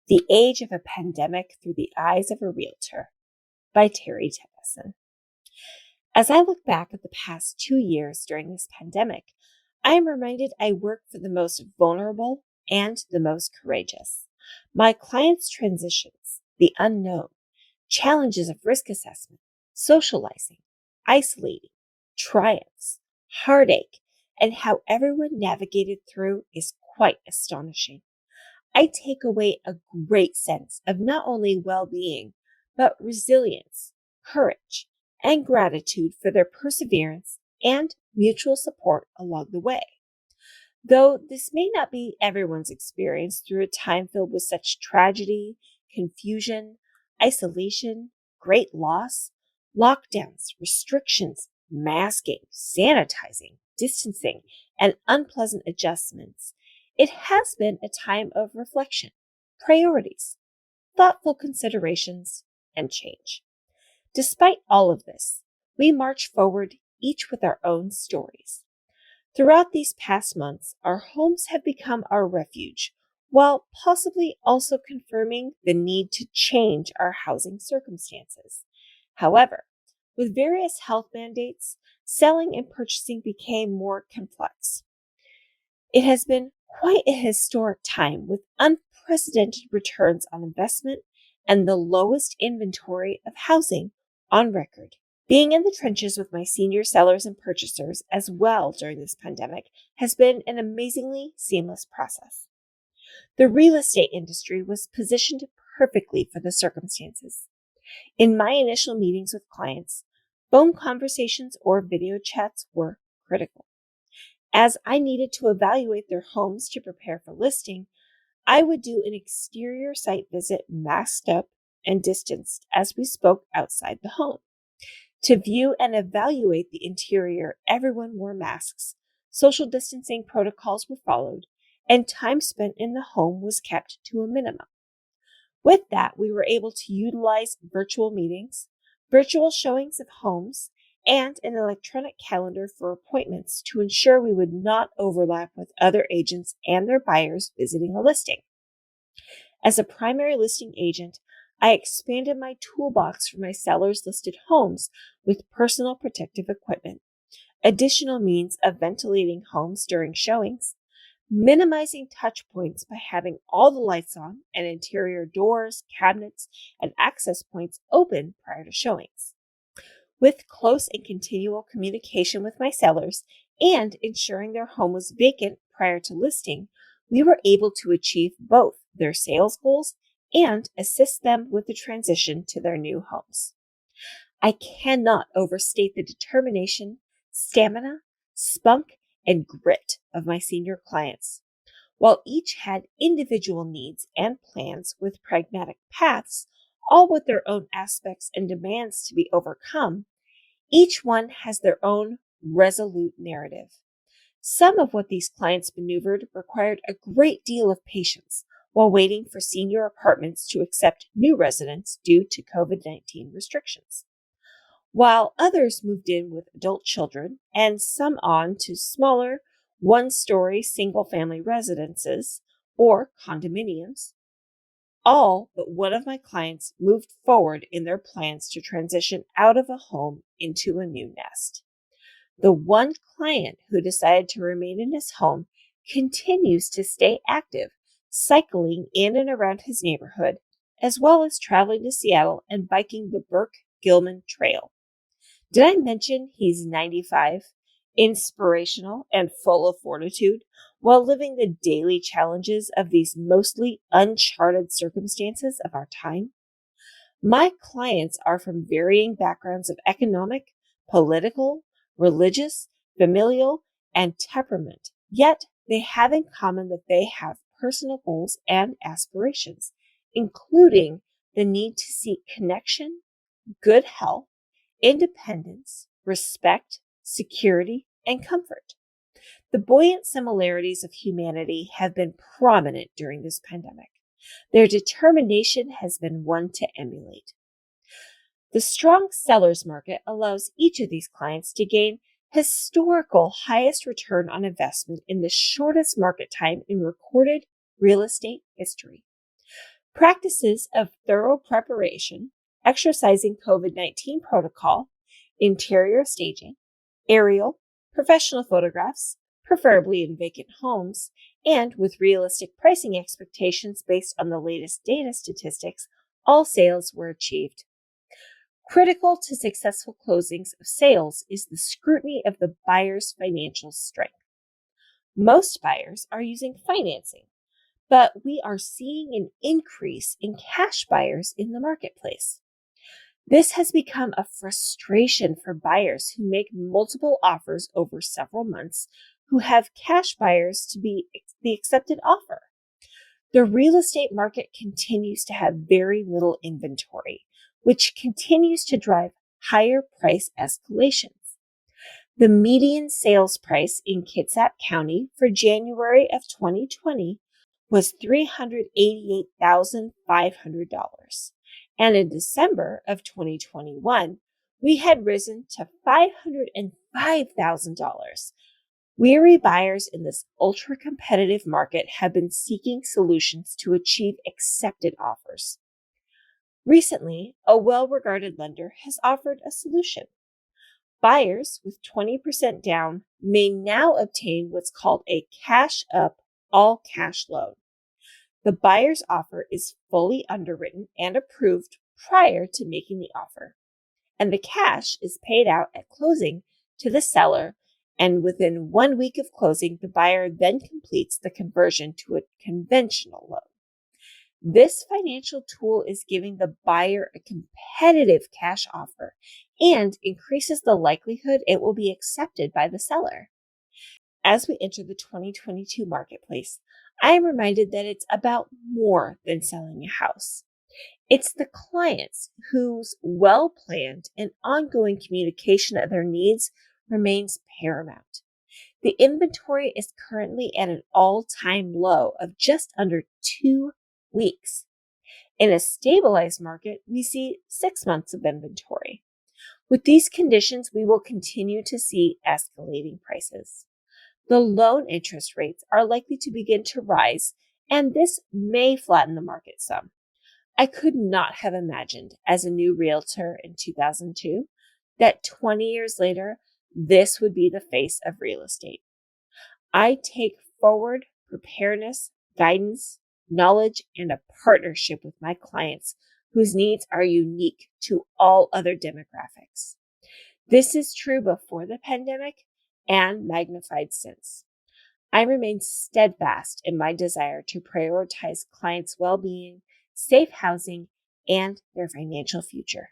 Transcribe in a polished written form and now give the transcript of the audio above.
The Age of a Pandemic Through the Eyes of a Realtor by Teri Tennyson. As I look back at the past 2 years during this pandemic, I am reminded I work for the most vulnerable and the most courageous. My clients' transitions, the unknown, challenges of risk assessment, socializing, isolating, triumphs, heartache, and how everyone navigated through is quite astonishing. I take away a great sense of not only well-being, but resilience, courage, and gratitude for their perseverance and mutual support along the way. Though this may not be everyone's experience through a time filled with such tragedy, confusion, isolation, great loss, lockdowns, restrictions, masking, sanitizing, distancing, and unpleasant adjustments, it has been a time of reflection, priorities, thoughtful considerations, and change. Despite all of this, we march forward, each with our own stories. Throughout these past months, our homes have become our refuge, while possibly also confirming the need to change our housing circumstances. However, with various health mandates, selling and purchasing became more complex. It has been quite a historic time with unprecedented returns on investment and the lowest inventory of housing on record. Being in the trenches with my senior sellers and purchasers as well during this pandemic has been an amazingly seamless process. The real estate industry was positioned perfectly for the circumstances. In my initial meetings with clients, phone conversations or video chats were critical. As I needed to evaluate their homes to prepare for listing, I would do an exterior site visit masked up and distanced as we spoke outside the home. To view and evaluate the interior, everyone wore masks, social distancing protocols were followed, and time spent in the home was kept to a minimum. With that, we were able to utilize virtual meetings, virtual showings of homes, and an electronic calendar for appointments to ensure we would not overlap with other agents and their buyers visiting a listing. As a primary listing agent, I expanded my toolbox for my sellers' listed homes with personal protective equipment, additional means of ventilating homes during showings, minimizing touch points by having all the lights on and interior doors, cabinets, and access points open prior to showings. With close and continual communication with my sellers and ensuring their home was vacant prior to listing, we were able to achieve both their sales goals and assist them with the transition to their new homes. I cannot overstate the determination, stamina, spunk, and grit of my senior clients. While each had individual needs and plans with pragmatic paths, all with their own aspects and demands to be overcome, each one has their own resolute narrative. Some of what these clients maneuvered required a great deal of patience while waiting for senior apartments to accept new residents due to COVID-19 restrictions, while others moved in with adult children and some on to smaller one-story single-family residences or condominiums. All but one of my clients moved forward in their plans to transition out of a home into a new nest. The one client who decided to remain in his home continues to stay active, cycling in and around his neighborhood, as well as traveling to Seattle and biking the Burke-Gilman Trail. Did I mention he's 95, inspirational, and full of fortitude, while living the daily challenges of these mostly uncharted circumstances of our time? My clients are from varying backgrounds of economic, political, religious, familial, and temperament, yet they have in common that they have personal goals and aspirations, including the need to seek connection, good health, independence, respect, security, and comfort. The buoyant similarities of humanity have been prominent during this pandemic. Their determination has been one to emulate. The strong seller's market allows each of these clients to gain historical highest return on investment in the shortest market time in recorded real estate history. Practices of thorough preparation, exercising COVID-19 protocol, interior staging, aerial, professional photographs, preferably in vacant homes, and with realistic pricing expectations based on the latest data statistics, all sales were achieved. Critical to successful closings of sales is the scrutiny of the buyer's financial strength. Most buyers are using financing, but we are seeing an increase in cash buyers in the marketplace. This has become a frustration for buyers who make multiple offers over several months who have cash buyers to be the accepted offer. The real estate market continues to have very little inventory, which continues to drive higher price escalations. The median sales price in Kitsap County for January of 2020 was $388,500. And in December of 2021, we had risen to $505,000. Weary buyers in this ultra-competitive market have been seeking solutions to achieve accepted offers. Recently, a well-regarded lender has offered a solution. Buyers with 20% down may now obtain what's called a cash-up, all-cash loan. The buyer's offer is fully underwritten and approved prior to making the offer, and the cash is paid out at closing to the seller, and within 1 week of closing, the buyer then completes the conversion to a conventional loan. This financial tool is giving the buyer a competitive cash offer and increases the likelihood it will be accepted by the seller. As we enter the 2022 marketplace, I am reminded that it's about more than selling a house. It's the clients whose well-planned and ongoing communication of their needs remains paramount. The inventory is currently at an all-time low of just under 2 weeks. In a stabilized market, we see 6 months of inventory. With these conditions, we will continue to see escalating prices. The loan interest rates are likely to begin to rise, and this may flatten the market some. I could not have imagined, as a new realtor in 2002, that 20 years later, this would be the face of real estate. I take forward preparedness, guidance, knowledge, and a partnership with my clients whose needs are unique to all other demographics. This is true before the pandemic and magnified since. I remain steadfast in my desire to prioritize clients' well-being, safe housing, and their financial future.